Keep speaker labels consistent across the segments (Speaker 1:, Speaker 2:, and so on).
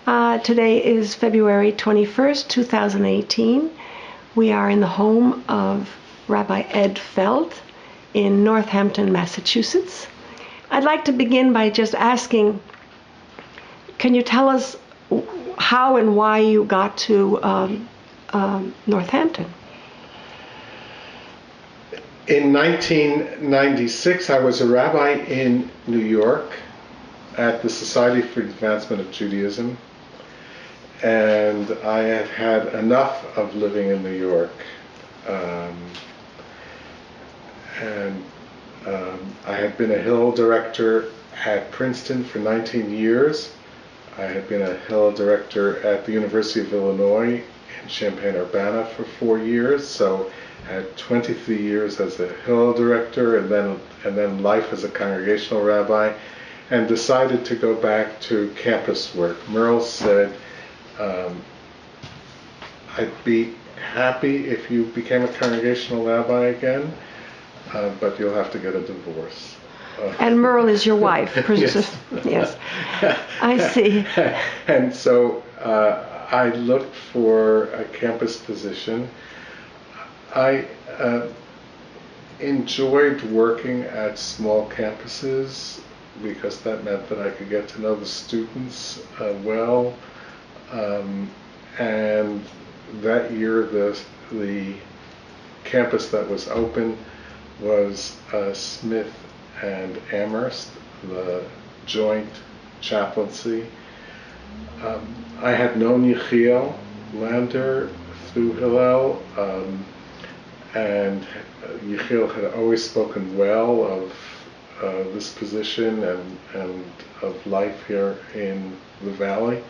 Speaker 1: Today is February 21st, 2018. We are in the home of Rabbi Ed Feld in Northampton, Massachusetts. I'd like to begin by just asking, can you tell us how and why you got to Northampton?
Speaker 2: In 1996, I was a rabbi in New York at the Society for the Advancement of Judaism, and I had had enough of living in New York. I had been a Hillel director at Princeton for 19 years. I had been a Hillel director at the University of Illinois in Champaign-Urbana for 4 years, so I had 23 years as a Hillel director and then life as a congregational rabbi, and decided to go back to campus work. Merle said, I'd be happy if you became a congregational rabbi again, but you'll have to get a divorce.
Speaker 1: And Merle is your wife,
Speaker 2: Yes.
Speaker 1: Yes, I see.
Speaker 2: And so I looked for a campus position. I enjoyed working at small campuses because that meant that I could get to know the students well. And that year, the campus that was open was Smith and Amherst, the joint chaplaincy. I had known Yechiel Lander through Hillel, and Yechiel had always spoken well of this position and of life here in the Valley.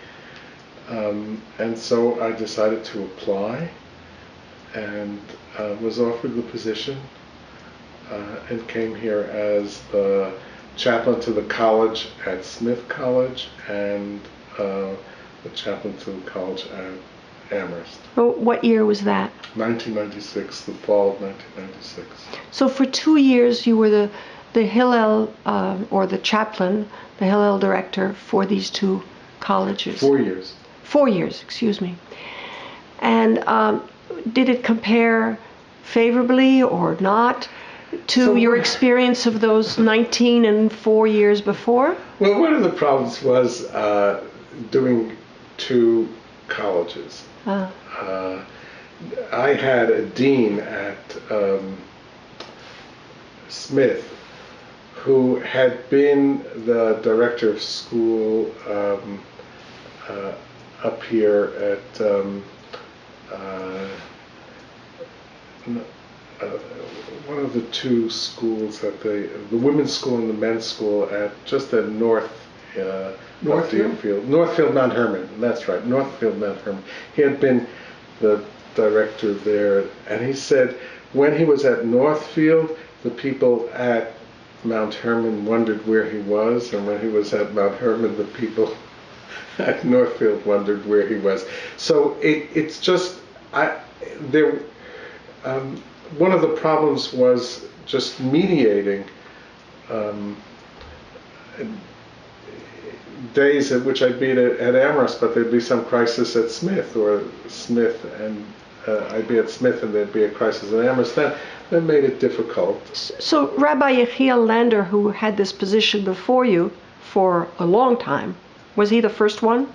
Speaker 2: And so I decided to apply and was offered the position and came here as the chaplain to the college at Smith College and the chaplain to the college at Amherst.
Speaker 1: Oh, what year was that?
Speaker 2: 1996, the fall of 1996.
Speaker 1: So for 2 years you were the Hillel, or the chaplain, the Hillel director for these two colleges.
Speaker 2: 4 years.
Speaker 1: 4 years, excuse me. And did it compare favorably or not to your experience of those 19 and 4 years before?
Speaker 2: Well, one of the problems was doing two colleges. I had a dean at Smith who had been the director of school up here at one of the two schools at the women's school and the men's school at just at Northfield, Mount Hermon. That's right, Northfield, Mount Hermon. He had been the director there, and he said when he was at Northfield, the people at Mount Hermon wondered where he was, and when he was at Mount Hermon, the people at Northfield wondered where he was. So it's just one of the problems was just mediating days at which I'd be at Amherst, but there'd be some crisis at Smith, or Smith and I'd be at Smith and there'd be a crisis at Amherst. That made it difficult.
Speaker 1: So Rabbi Yechiel Lander, who had this position before you for a long time, was he the first one?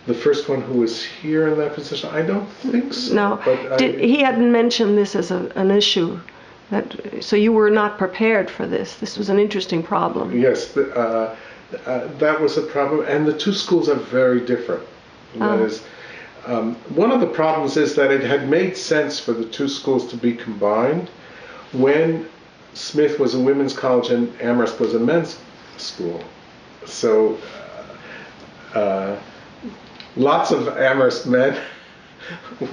Speaker 2: The first one who was here in that position? I don't think so.
Speaker 1: No,
Speaker 2: but
Speaker 1: he hadn't mentioned this as an issue. So you were not prepared for this. This was an interesting problem.
Speaker 2: Yes, that was a problem, and the two schools are very different. That is, one of the problems is that it had made sense for the two schools to be combined when Smith was a women's college and Amherst was a men's school. So lots of Amherst men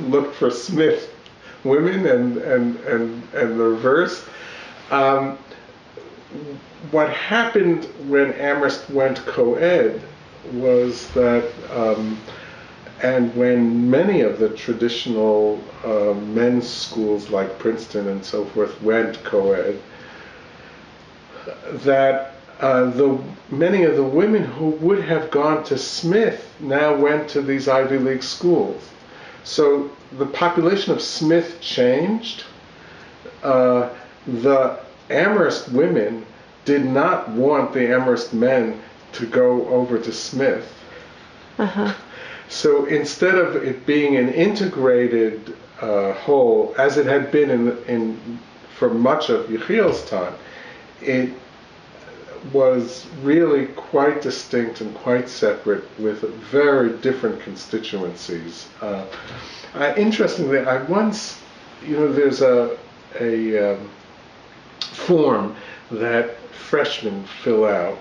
Speaker 2: looked for Smith women and the reverse. What happened when Amherst went co-ed was that, and when many of the traditional men's schools like Princeton and so forth went co-ed, that many of the women who would have gone to Smith now went to these Ivy League schools. So the population of Smith changed. The Amherst women did not want the Amherst men to go over to Smith.
Speaker 1: Uh-huh.
Speaker 2: So instead of it being an integrated whole, as it had been for much of Yechiel's time, it was really quite distinct and quite separate with very different constituencies. Interestingly, I once, there's a form that freshmen fill out,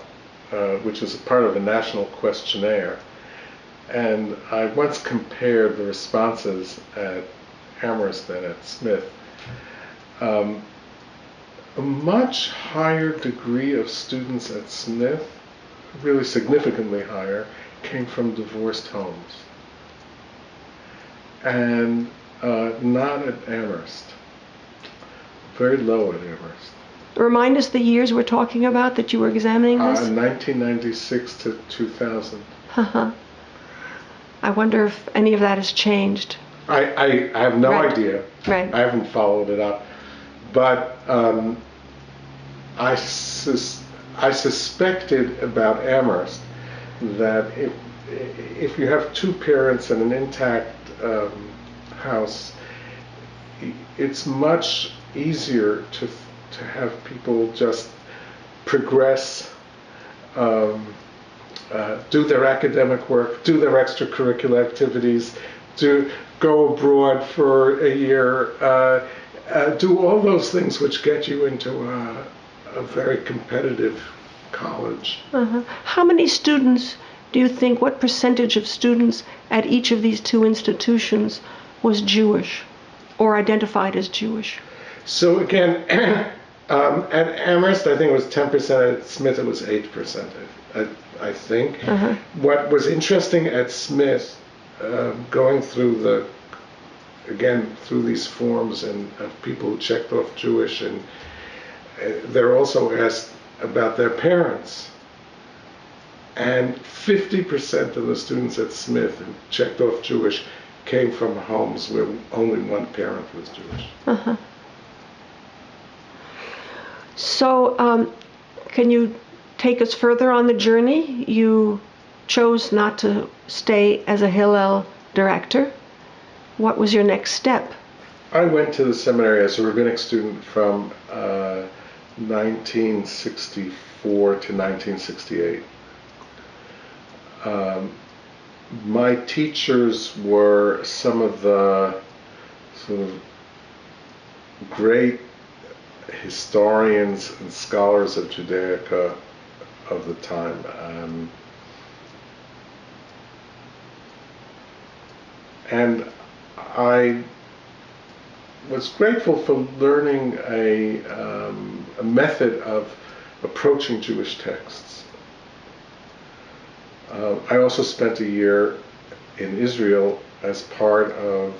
Speaker 2: which is a part of a national questionnaire. And I once compared the responses at Amherst and at Smith. A much higher degree of students at Smith, really significantly higher, came from divorced homes. And not at Amherst. Very low at Amherst.
Speaker 1: Remind us the years we're talking about that you were examining this?
Speaker 2: 1996 to 2000.
Speaker 1: Uh-huh. I wonder if any of that has changed.
Speaker 2: I have no idea.
Speaker 1: Right.
Speaker 2: I haven't followed it up. But I suspected about Amherst that if you have two parents and an intact house, it's much easier to have people just progress, do their academic work, do their extracurricular activities, go abroad for a year, do all those things which get you into a very competitive college.
Speaker 1: Uh-huh. How many students do you think, what percentage of students at each of these two institutions was Jewish or identified as Jewish?
Speaker 2: So again, at Amherst, I think it was 10%. At Smith, it was 8%, I think.
Speaker 1: Uh-huh.
Speaker 2: What was interesting at Smith, going through through these forms and people who checked off Jewish, and they're also asked about their parents. And 50% of the students at Smith who checked off Jewish came from homes where only one parent was Jewish.
Speaker 1: Uh-huh. So, can you take us further on the journey? You chose not to stay as a Hillel director. What was your next step?
Speaker 2: I went to the seminary as a rabbinic student from 1964 to 1968. My teachers were some of the sort of great historians and scholars of Judaica of the time. And I was grateful for learning a method of approaching Jewish texts. I also spent a year in Israel as part of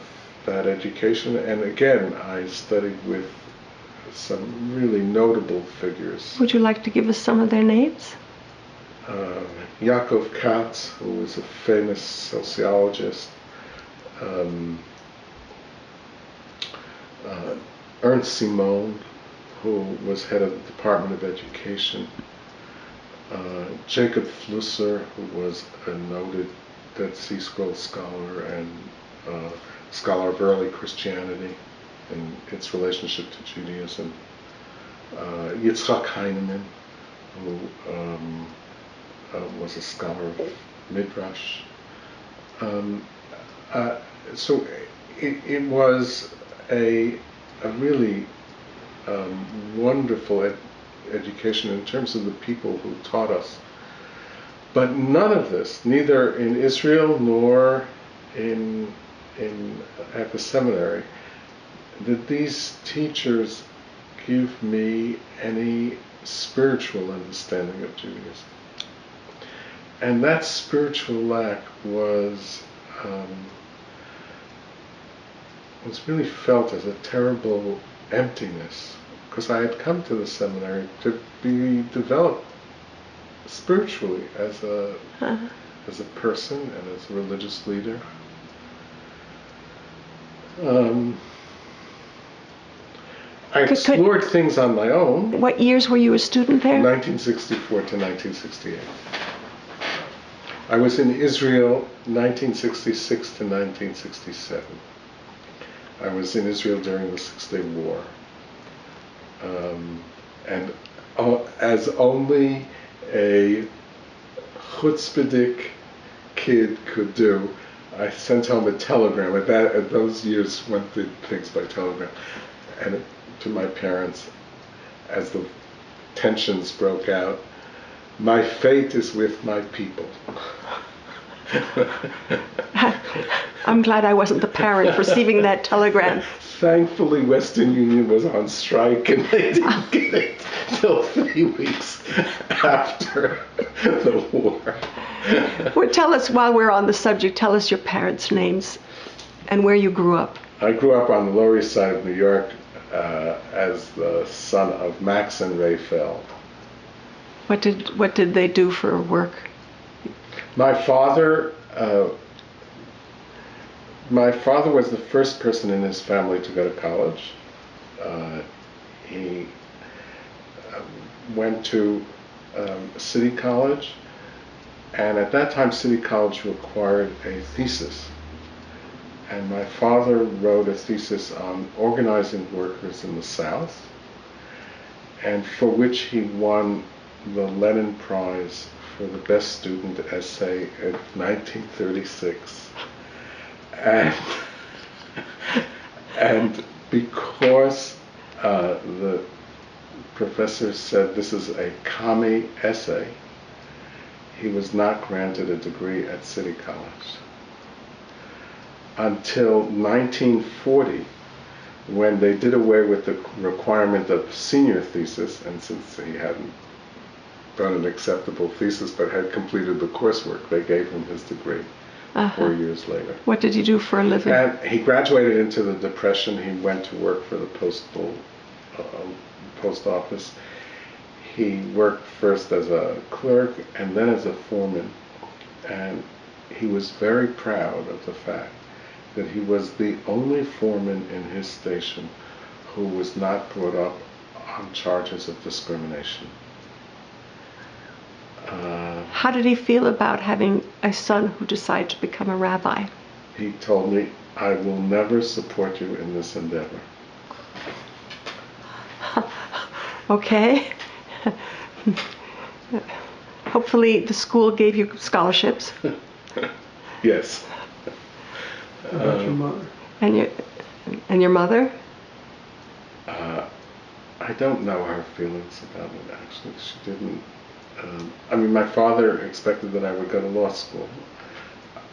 Speaker 2: that education, and again, I studied with some really notable figures.
Speaker 1: Would you like to give us some of their names?
Speaker 2: Yaakov Katz, who was a famous sociologist, Ernst Simon, who was head of the Department of Education, Jacob Flusser, who was a noted Dead Sea Scrolls scholar and scholar of early Christianity and its relationship to Judaism, Yitzchak Heinemann, who was a scholar of Midrash. So it was a really wonderful education in terms of the people who taught us. But none of this, neither in Israel nor at the seminary, did these teachers give me any spiritual understanding of Judaism. And that spiritual lack was really felt as a terrible emptiness, because I had come to the seminary to be developed spiritually as a
Speaker 1: Uh-huh.
Speaker 2: person and as a religious leader. I explored things on my own.
Speaker 1: What years were you a student there?
Speaker 2: 1964 to 1968. I was in Israel 1966 to 1967. I was in Israel during the Six-Day War. And as only a chutzpahdik kid could do, I sent home a telegram. At those years, one did things by telegram. And to my parents, as the tensions broke out, my fate is with my people.
Speaker 1: I'm glad I wasn't the parent receiving that telegram.
Speaker 2: Thankfully, Western Union was on strike and they didn't get it till 3 weeks after the war.
Speaker 1: Well, tell us, while we're on the subject, tell us your parents' names and where you grew up.
Speaker 2: I grew up on the Lower East Side of New York as the son of Max and Ray Feld.
Speaker 1: What did they do for work?
Speaker 2: My father was the first person in his family to go to college. He went to City College, and at that time City College required a thesis. And my father wrote a thesis on organizing workers in the South, and for which he won the Lenin Prize for the best student essay in 1936. And because the professor said this is a commie essay, he was not granted a degree at City College until 1940, when they did away with the requirement of senior thesis, and since he hadn't done an acceptable thesis but had completed the coursework, they gave him his degree 4 years later.
Speaker 1: What did you do for a living?
Speaker 2: And he graduated into the Depression. He went to work for the post office. He worked first as a clerk and then as a foreman, and he was very proud of the fact that he was the only foreman in his station who was not brought up on charges of discrimination.
Speaker 1: How did he feel about having a son who decided to become a rabbi?
Speaker 2: He told me, "I will never support you in this endeavor."
Speaker 1: Okay. Hopefully the school gave you scholarships.
Speaker 2: Yes.
Speaker 3: How about your mother?
Speaker 1: And your mother?
Speaker 2: I don't know her feelings about it, actually. She didn't. I mean, my father expected that I would go to law school.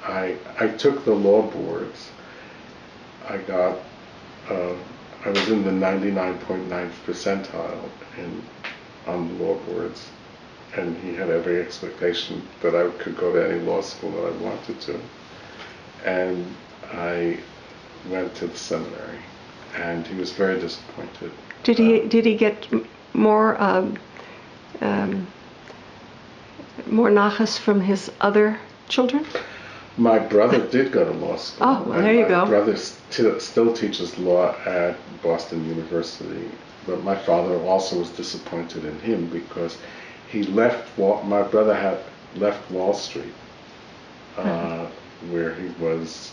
Speaker 2: I took the law boards. I was in the 99.9th percentile on the law boards, and he had every expectation that I could go to any law school that I wanted to. And I went to the seminary, and he was very disappointed.
Speaker 1: Did he get more nachas from his other children?
Speaker 2: My brother did go to law school.
Speaker 1: Oh, well, there you go.
Speaker 2: My brother still teaches law at Boston University, but my father also was disappointed in him because he my brother had left Wall Street, where he was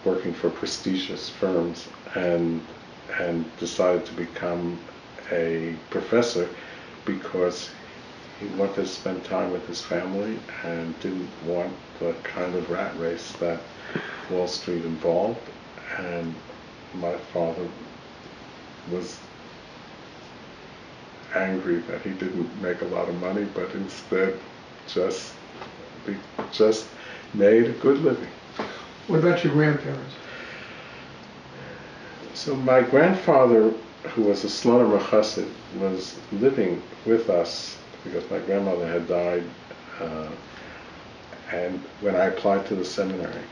Speaker 2: working for prestigious firms, and decided to become a professor because he wanted to spend time with his family and didn't want the kind of rat race that Wall Street involved. And my father was angry that he didn't make a lot of money, but instead just made a good living.
Speaker 3: What about your grandparents?
Speaker 2: So my grandfather, who was a Slonim Chassid, was living with us because my grandmother had died, and when I applied to the seminary.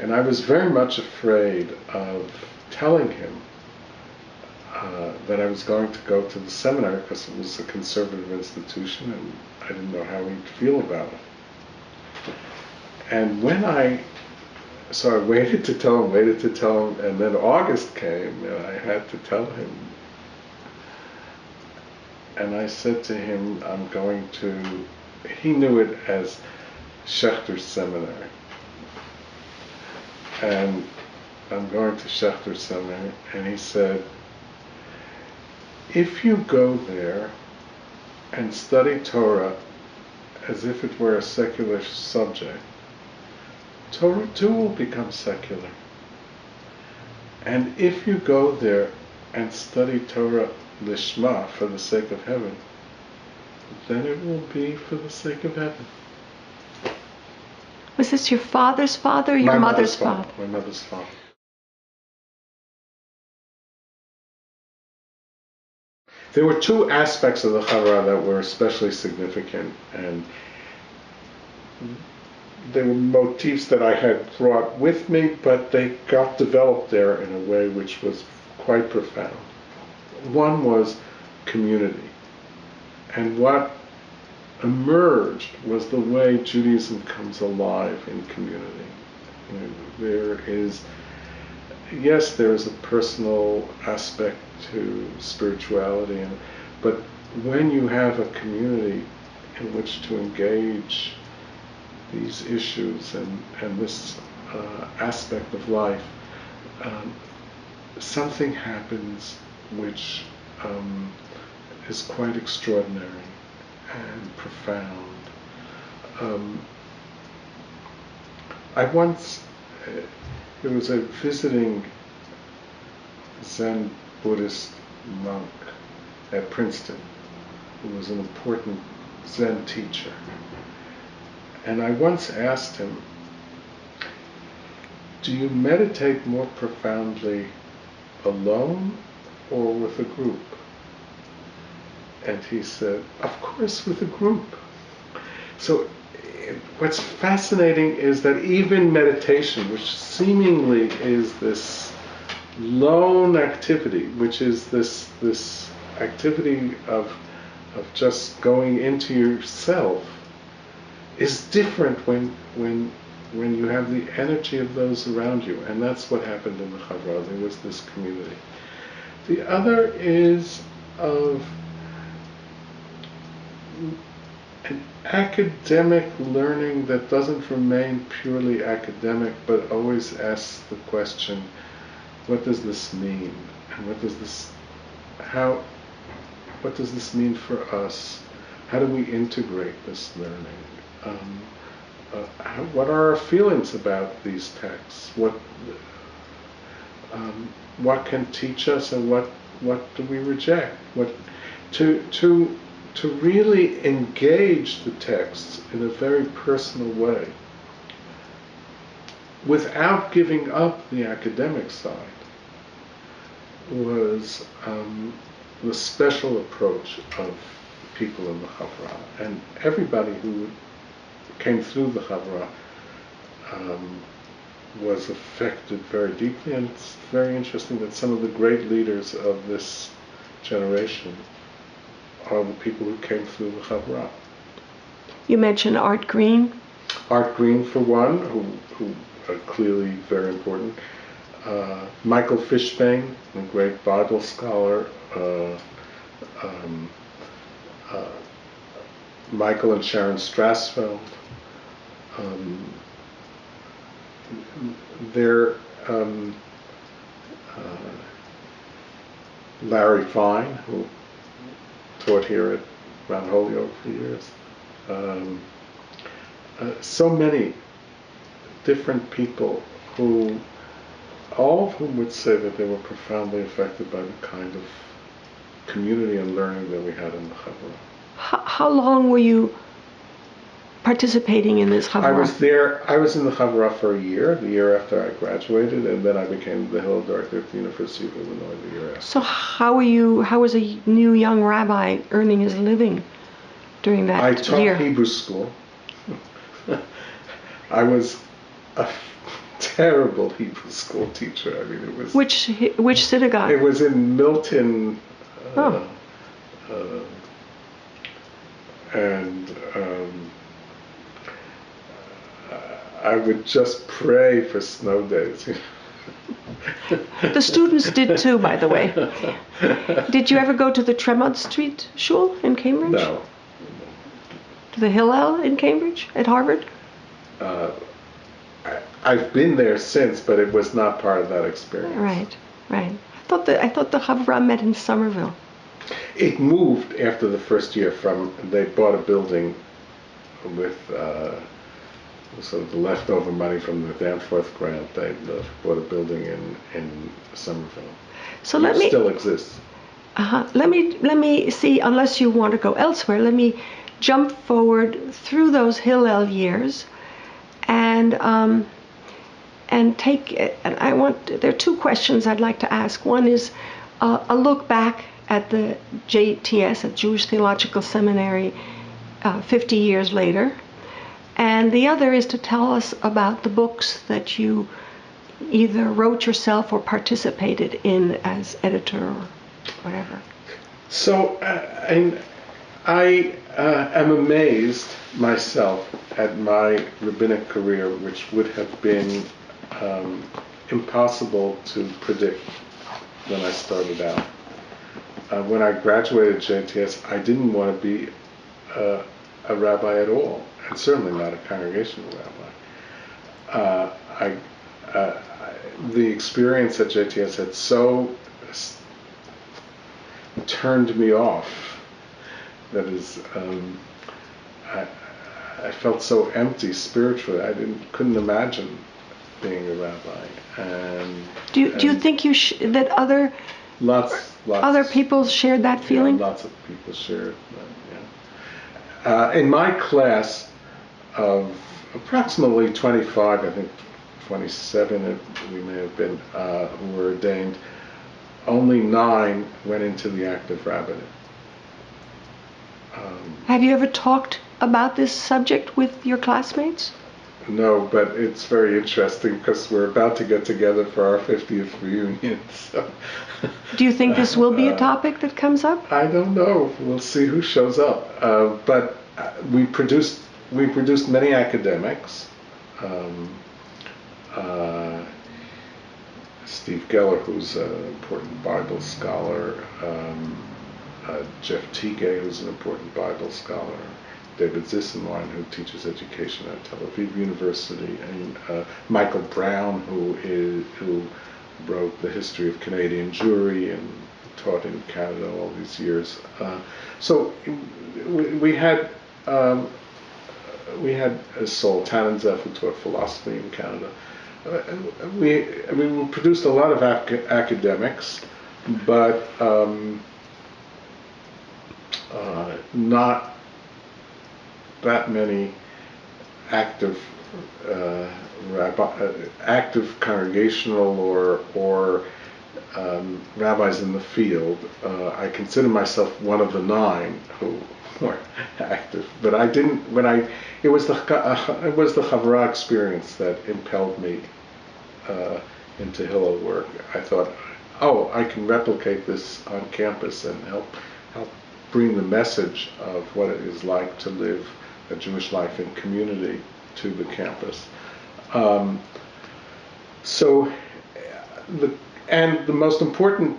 Speaker 2: And I was very much afraid of telling him that I was going to go to the seminary because it was a conservative institution and I didn't know how he'd feel about it. And so I waited to tell him, and then August came and I had to tell him. And I said to him, he knew it as Schechter's Seminary. And I'm going to Schechter's Seminary, and he said, if you go there and study Torah as if it were a secular subject, Torah too will become secular. And if you go there and study Torah lishma, for the sake of heaven, then it will be for the sake of heaven.
Speaker 1: Was this your father's father or your mother's father?
Speaker 2: My mother's father. There were two aspects of the Chavra that were especially significant, and they were motifs that I had brought with me, but they got developed there in a way which was quite profound. One was community, and what emerged was the way Judaism comes alive in community. There is a personal aspect to spirituality, but when you have a community in which to engage these issues and this aspect of life, something happens which is quite extraordinary and profound. There was a visiting Zen Buddhist monk at Princeton who was an important Zen teacher. And I once asked him, do you meditate more profoundly alone or with a group? And he said, of course with a group. So what's fascinating is that even meditation, which seemingly is this lone activity, which is this activity of just going into yourself, is different when you have the energy of those around you. And that's what happened in the Chavra. There was this community. The other is of an academic learning that doesn't remain purely academic, but always asks the question, what does this mean? And what does this mean for us? How do we integrate this learning? What are our feelings about these texts? What can teach us, and what do we reject? To really engage the texts in a very personal way, without giving up the academic side, was the special approach of people in the Chavra. And everybody who came through the Chavra was affected very deeply, and it's very interesting that some of the great leaders of this generation are the people who came through the Chavra.
Speaker 1: You mentioned Art Green.
Speaker 2: Art Green, for one, who are clearly very important. Michael Fishbane, a great Bible scholar. Michael and Sharon Strassfeld. Larry Fine, who taught here at Mount Holyoke for years. So many different people who, all of whom would say that they were profoundly affected by the kind of community and learning that we had in the Chavra.
Speaker 1: How long were you participating in this Chavra?
Speaker 2: I was in the Chavra for a year, the year after I graduated, and then I became the Hillel director at the University of Illinois the year after.
Speaker 1: So how was a new young rabbi earning his living during that year?
Speaker 2: I taught Hebrew school. I was a terrible Hebrew school teacher. I mean, it was...
Speaker 1: Which synagogue?
Speaker 2: It was in Milton.
Speaker 1: Oh.
Speaker 2: And I would just pray for snow days.
Speaker 1: The students did too, by the way. Did you ever go to the Tremont Street Shul in Cambridge?
Speaker 2: No.
Speaker 1: To the Hillel in Cambridge at Harvard?
Speaker 2: I've been there since, but it was not part of that experience.
Speaker 1: Right. I thought the Havra met in Somerville.
Speaker 2: It moved after the first year they bought a building with sort of the leftover money from the Danforth grant. They bought a building in Somerville.
Speaker 1: So
Speaker 2: it still exists.
Speaker 1: Let me see, unless you want to go elsewhere, let me jump forward through those Hillel years and there are two questions I'd like to ask. One is a look back at the JTS, at Jewish Theological Seminary, 50 years later. And the other is to tell us about the books that you either wrote yourself or participated in as editor or whatever.
Speaker 2: So I am amazed myself at my rabbinic career, which would have been impossible to predict when I started out. When I graduated JTS, I didn't want to be a rabbi at all, and certainly not a congregational rabbi. The experience at JTS had so turned me off. That is, I felt so empty spiritually. I couldn't imagine being a rabbi. And
Speaker 1: do you think that other people shared that feeling?
Speaker 2: Yeah, lots of people shared that. Yeah. In my class of approximately 25, I think 27 we may have been, who were ordained, only 9 went into the active rabbinate.
Speaker 1: Have you ever talked about this subject with your classmates?
Speaker 2: No, but it's very interesting because we're about to get together for our 50th reunion. So.
Speaker 1: Do you think this will be a topic that comes up?
Speaker 2: I don't know. We'll see who shows up. But we produced many academics. Steve Geller, who's an important Bible scholar. Jeff Tigay, who's an important Bible scholar. David Zissenwein, who teaches education at Tel Aviv University, and Michael Brown, who wrote the history of Canadian Jewry and taught in Canada all these years. So we had Saul Tannenzeff, who taught philosophy in Canada. We produced a lot of academics, but not that many active active congregational or rabbis in the field. I consider myself one of the 9 who were active, but I didn't. It was the Havra experience that impelled me into Hillel work. I thought, I can replicate this on campus and help bring the message of what it is like to live a Jewish life in community to the campus. The most important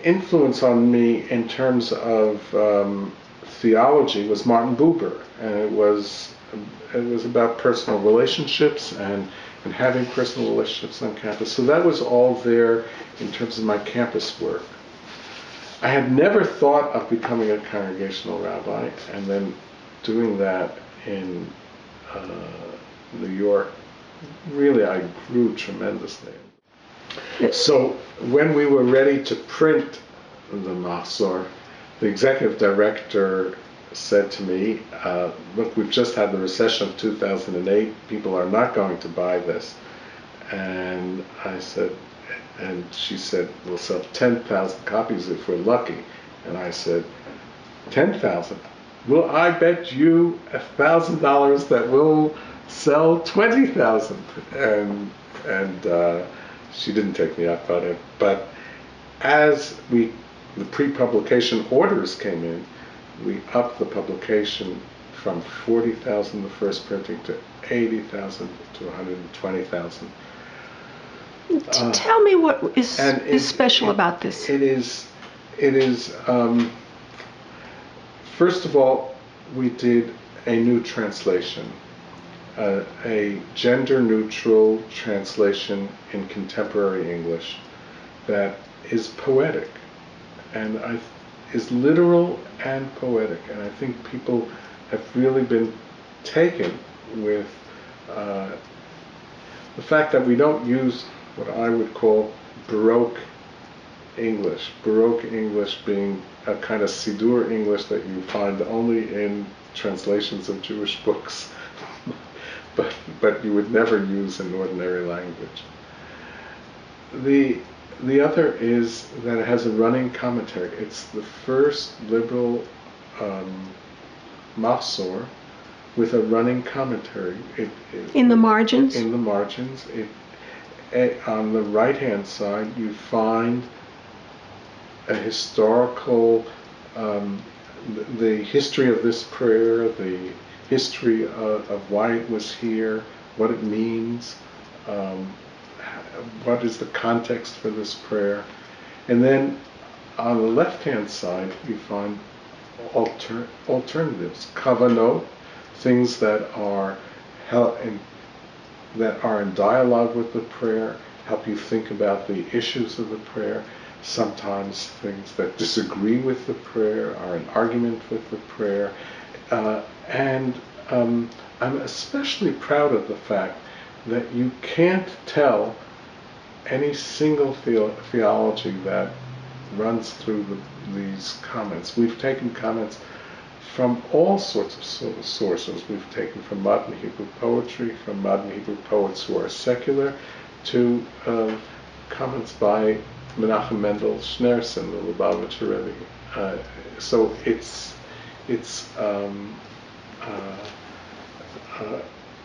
Speaker 2: influence on me in terms of theology was Martin Buber, and it was about personal relationships and having personal relationships on campus. So that was all there in terms of my campus work. I had never thought of becoming a congregational rabbi, and then doing that in New York, really I grew tremendously. So when we were ready to print the Mahzor, the executive director said to me, look, we've just had the recession of 2008, people are not going to buy this. And she said, we'll sell 10,000 copies if we're lucky. And I said, 10,000? Well, I bet you $1,000 that we'll sell 20,000. And and she didn't take me up on it. But as the pre-publication orders came in, we upped the publication from 40,000 the first printing to 80,000 to 120,000.
Speaker 1: Tell me what is special about this.
Speaker 2: It is. First of all, we did a new translation, a gender-neutral translation in contemporary English that is poetic, and is literal and poetic. And I think people have really been taken with the fact that we don't use what I would call Baroque English. Baroque English being a kind of Siddur English that you find only in translations of Jewish books, but you would never use in ordinary language. The other is that it has a running commentary. It's the first liberal Mahsor with a running commentary.
Speaker 1: In the margins?
Speaker 2: In the margins. On the right-hand side, you find a historical, the history of this prayer, the history of why it was here, what it means, what is the context for this prayer. And then on the left-hand side, you find alternatives, kavanot, things that are in dialogue with the prayer, help you think about the issues of the prayer. Sometimes things that disagree with the prayer are an argument with the prayer. And I'm especially proud of the fact that you can't tell any single theology that runs through these comments. We've taken comments from all sorts of sources. We've taken from modern Hebrew poetry, from modern Hebrew poets who are secular, to comments by Menachem Mendel Schneerson, the Lubavitcher Rebbe. So it's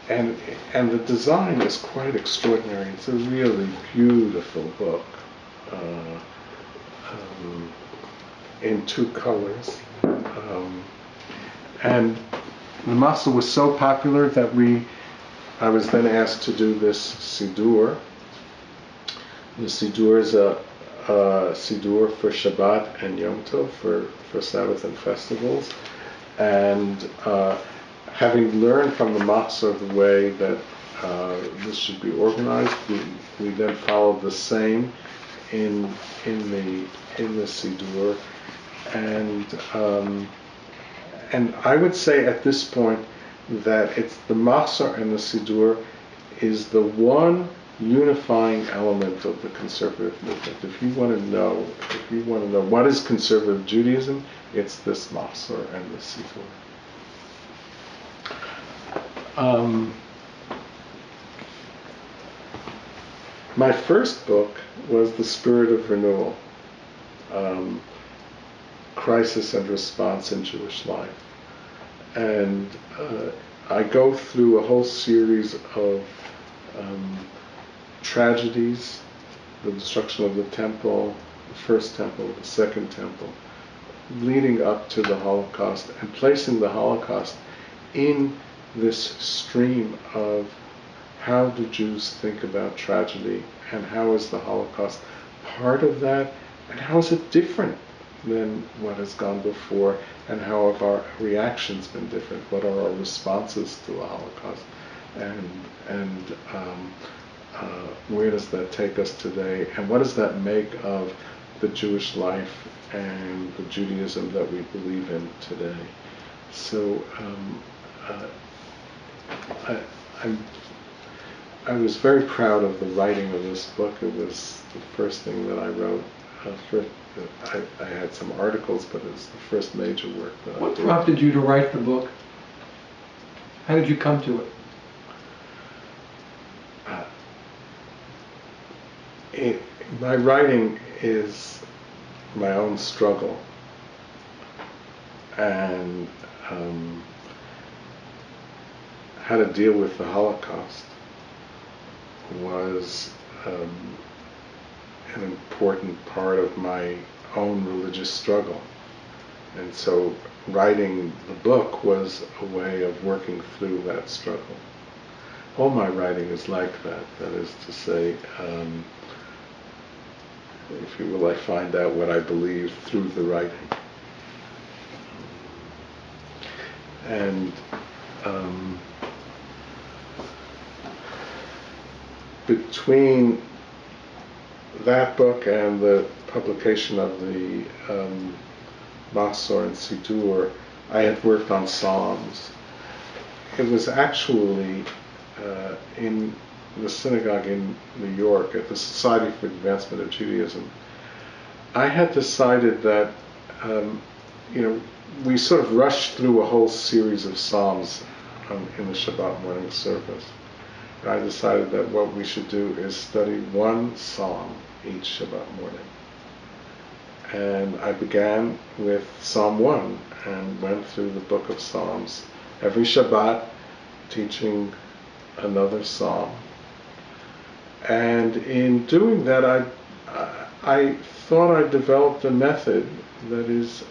Speaker 2: and the design is quite extraordinary. It's a really beautiful book in two colors. And the Masa was so popular that I was then asked to do this Siddur. The Siddur is a Siddur for Shabbat and Yom Tov, for Sabbath and festivals. And having learned from the Masa the way that this should be organized, we then followed the same in the Siddur. And I would say at this point that it's the Machzor and the Siddur is the one unifying element of the conservative movement. If you want to know what is conservative Judaism, it's this Machzor and the Siddur. My first book was The Spirit of Renewal, Crisis and Response in Jewish Life. And I go through a whole series of tragedies, the destruction of the temple, the first temple, the second temple, leading up to the Holocaust, and placing the Holocaust in this stream of how do Jews think about tragedy, and how is the Holocaust part of that, and how is it different than what has gone before, and how have our reactions been different? What are our responses to the Holocaust, and where does that take us today, and what does that make of the Jewish life and the Judaism that we believe in today? So I was very proud of the writing of this book. It was the first thing that I wrote. I had some articles, but it was the first major work that I did.
Speaker 3: What prompted you to write the book? How did you come to it?
Speaker 2: My writing is my own struggle, and how to deal with the Holocaust was an important part of my own religious struggle. And so writing the book was a way of working through that struggle. All my writing is like that. That is to say, if you will, I find out what I believe through the writing. And between that book and the publication of the Machzor and Siddur, I had worked on Psalms. It was actually in the synagogue in New York at the Society for the Advancement of Judaism. I had decided that, we sort of rushed through a whole series of Psalms in the Shabbat morning service. And I decided that what we should do is study one Psalm each Shabbat morning. And I began with Psalm 1 and went through the book of Psalms every Shabbat, teaching another Psalm. And in doing that, I thought I developed a method that is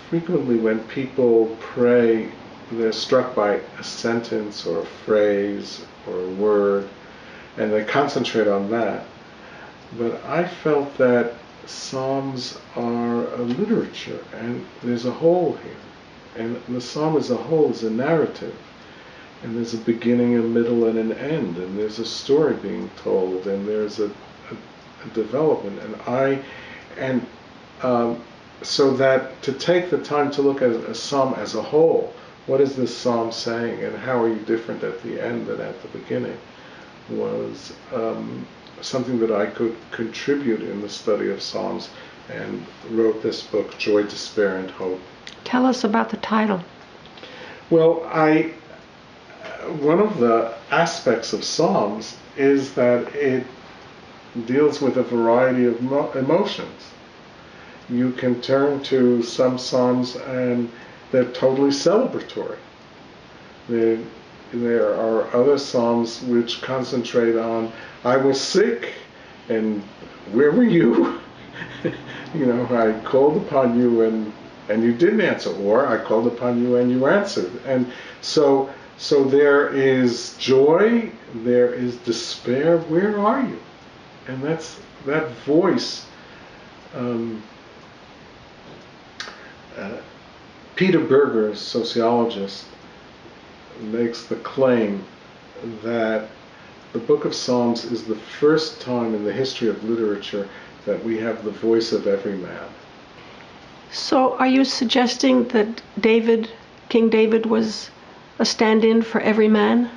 Speaker 2: frequently when people pray, they're struck by a sentence or a phrase or a word, and they concentrate on that. But I felt that Psalms are a literature, and there's a whole here. And the Psalm as a whole is a narrative. And there's a beginning, a middle, and an end. And there's a story being told, and there's a development. So that to take the time to look at a Psalm as a whole, what is this Psalm saying, and how are you different at the end than at the beginning, was something that I could contribute in the study of Psalms, and wrote this book, Joy, Despair, and Hope.
Speaker 1: Tell us about the title.
Speaker 2: Well, one of the aspects of Psalms is that it deals with a variety of emotions. You can turn to some Psalms and they're totally celebratory. There are other Psalms which concentrate on, I was sick, and where were you? I called upon you and you didn't answer, or I called upon you and you answered. And so there is joy, there is despair, where are you? And that voice. Peter Berger, sociologist, makes the claim that the Book of Psalms is the first time in the history of literature that we have the voice of every man.
Speaker 1: So are you suggesting that King David was a stand-in for every man?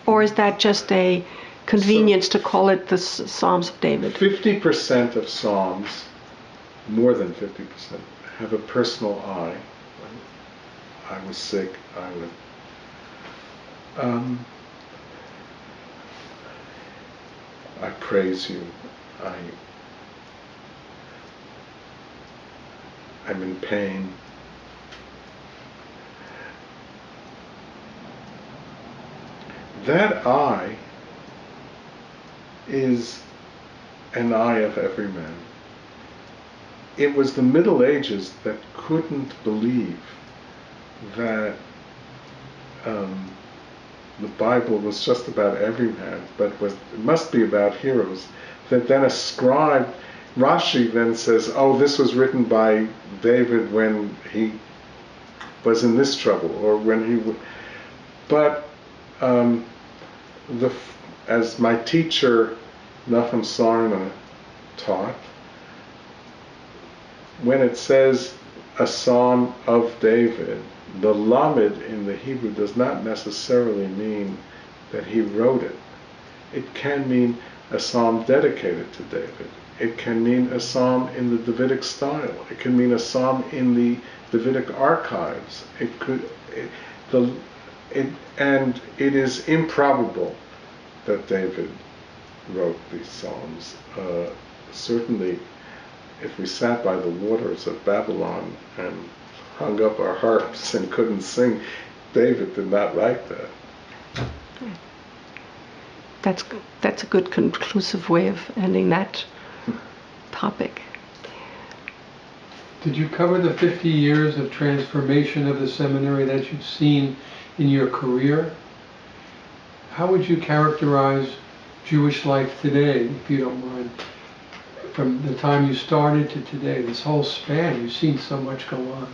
Speaker 1: Or is that just a convenience to call it the Psalms of David?
Speaker 2: 50% of Psalms, more than 50%, have a personal I. I was sick, I praise you, I'm in pain. That I is an I of every man. It was the Middle Ages that couldn't believe that the Bible was just about every man, but it must be about heroes, that then ascribed, Rashi then says, oh, this was written by David when he was in this trouble, or when he but as my teacher Nachum Sarna taught, when it says a Psalm of David, the Lamed in the Hebrew does not necessarily mean that he wrote it. It can mean a psalm dedicated to David. It can mean a psalm in the Davidic style. It can mean a psalm in the Davidic archives. And it is improbable that David wrote these psalms. Certainly, if we sat by the waters of Babylon and hung up our harps and couldn't sing, David did not write that.
Speaker 1: That's a good conclusive way of ending that topic.
Speaker 3: Did you cover the 50 years of transformation of the seminary that you've seen in your career? How would you characterize Jewish life today, if you don't mind? From the time you started to today, this whole span, you've seen so much go on.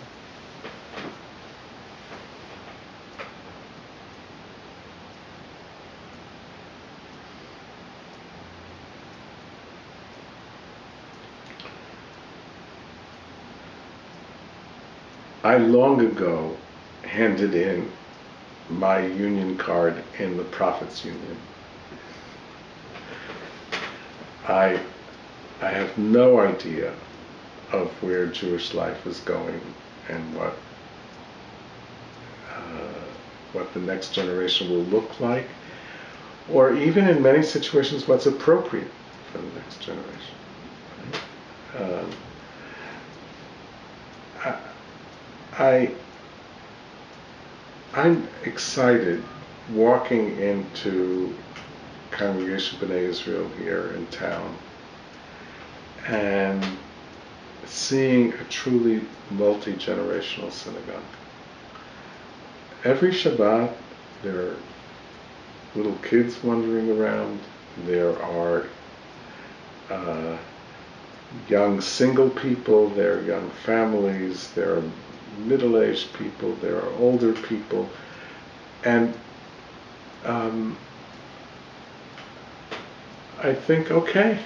Speaker 2: I long ago handed in my union card in the Prophets Union. I have no idea of where Jewish life is going and what the next generation will look like, or even in many situations what's appropriate for the next generation. I'm excited walking into Congregation B'nai Israel here in town and seeing a truly multi-generational synagogue. Every Shabbat there are little kids wandering around, there are young single people, there are young families, there are middle-aged people, there are older people, and I think, okay,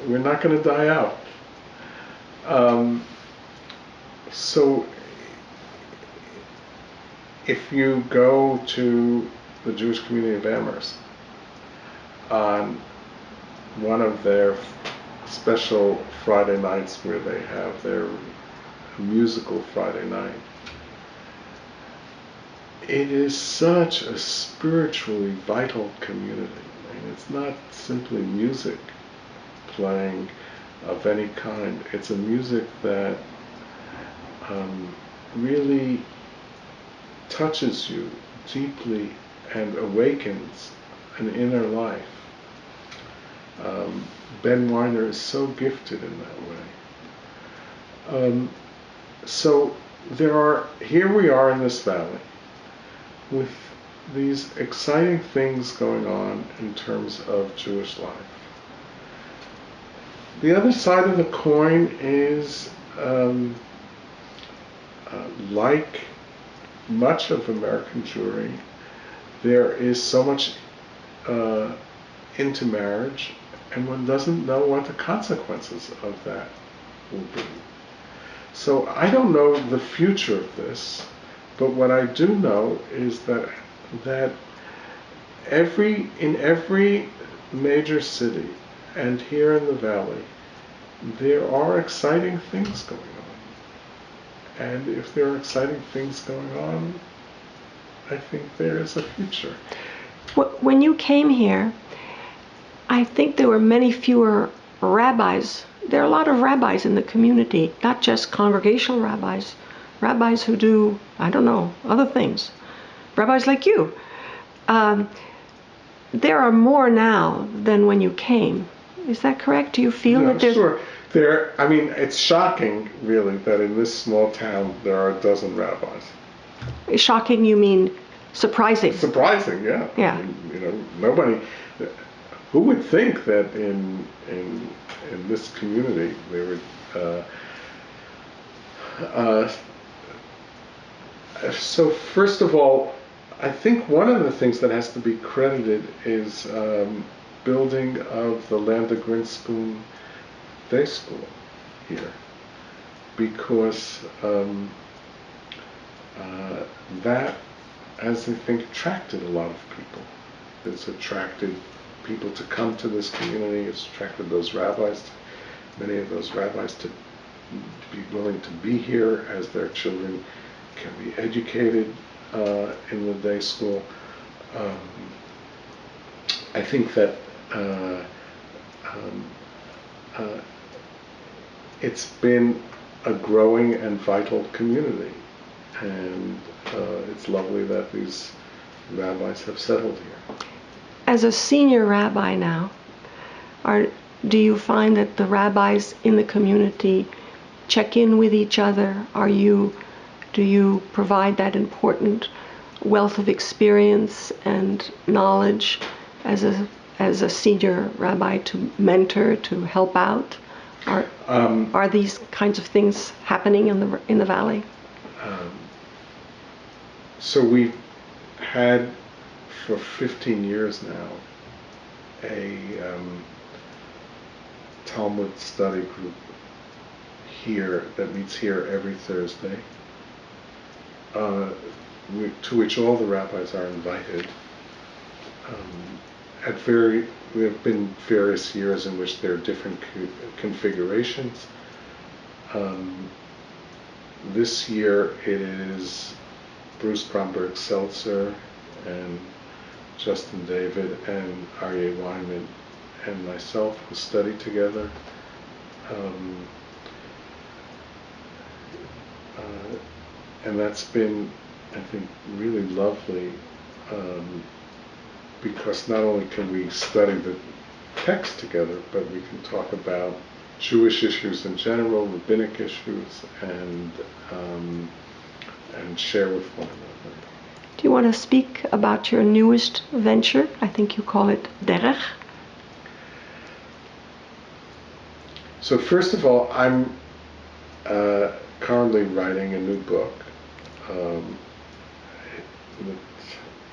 Speaker 2: we're not going to die out. So if you go to the Jewish community of Amherst on one of their special Friday nights where they have their musical Friday night, it is such a spiritually vital community. I mean, it's not simply music playing of any kind. It's a music that really touches you deeply and awakens an inner life. Ben Weiner is so gifted in that way. So here we are in this valley with these exciting things going on in terms of Jewish life. The other side of the coin is, like much of American Jewry, there is so much into marriage, and one doesn't know what the consequences of that will be. So I don't know the future of this, but what I do know is that in every major city and here in the valley, there are exciting things going on. And if there are exciting things going on, I think there is a future.
Speaker 1: When you came here, I think there were many fewer rabbis. There are a lot of rabbis in the community, not just congregational rabbis, rabbis who do, I don't know, other things. Rabbis like you. There are more now than when you came. Is that correct? Do you feel that there's...
Speaker 2: Sure. I mean, it's shocking, really, that in this small town there are a dozen rabbis.
Speaker 1: Shocking, you mean surprising?
Speaker 2: Surprising, yeah.
Speaker 1: Yeah.
Speaker 2: I mean, nobody... Who would think that in this community there would... So first of all, I think one of the things that has to be credited is building of the Lambda Grinspoon Day School here, because that has, I think, attracted a lot of people. It's attracted people to come to this community. It's attracted those rabbis, many of those rabbis, to be willing to be here as their children can be educated in the day school. I think that it's been a growing and vital community, and it's lovely that these rabbis have settled here.
Speaker 1: As a senior rabbi now, do you find that the rabbis in the community check in with each other? Do you provide that important wealth of experience and knowledge as a senior rabbi to mentor, to help out? Are these kinds of things happening in the valley?
Speaker 2: So we've had for 15 years now a Talmud study group here that meets here every Thursday, to which all the rabbis are invited. There have been various years in which there are different configurations. This year it is Bruce Bromberg-Seltzer and Justin David and Aryeh Weinman and myself who study together. And that's been, I think, really lovely, because not only can we study the text together, but we can talk about Jewish issues in general, rabbinic issues, and share with one another.
Speaker 1: Do you want to speak about your newest venture? I think you call it Derech.
Speaker 2: So first of all, I'm currently writing a new book.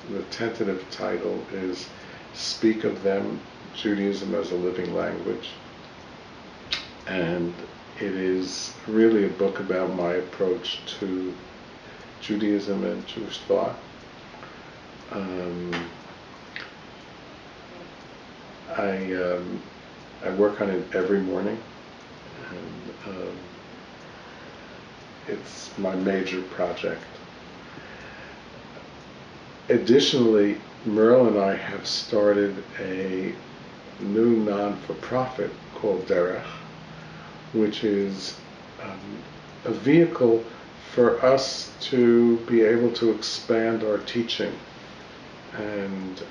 Speaker 2: The tentative title is Speak of Them, Judaism as a Living Language. And it is really a book about my approach to Judaism and Jewish thought. I work on it every morning, and it's my major project. Additionally, Merle and I have started a new non-for-profit called Derech, which is a vehicle for us to be able to expand our teaching. And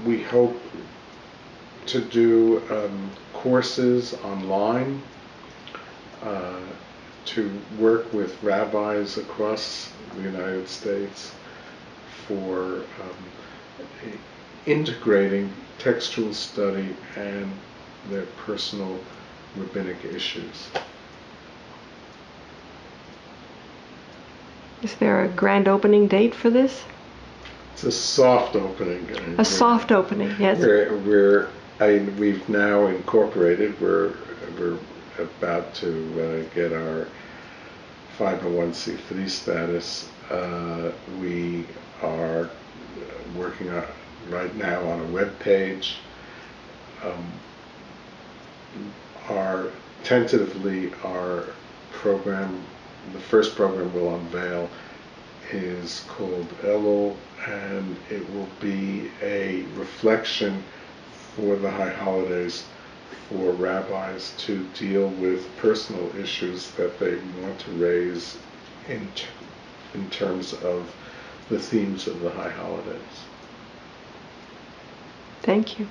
Speaker 2: we hope to do courses online, to work with rabbis across the United States for integrating textual study and their personal rabbinic issues.
Speaker 1: Is there a grand opening date for this?
Speaker 2: It's a soft opening.
Speaker 1: A soft opening, yes.
Speaker 2: We've now incorporated. We're about to get our 501c3 status. We are working right now on a web page. Tentatively, our program, the first program we'll unveil, is called Elul, and it will be a reflection for the high holidays for rabbis to deal with personal issues that they want to raise in terms of the themes of the high holidays.
Speaker 1: Thank you.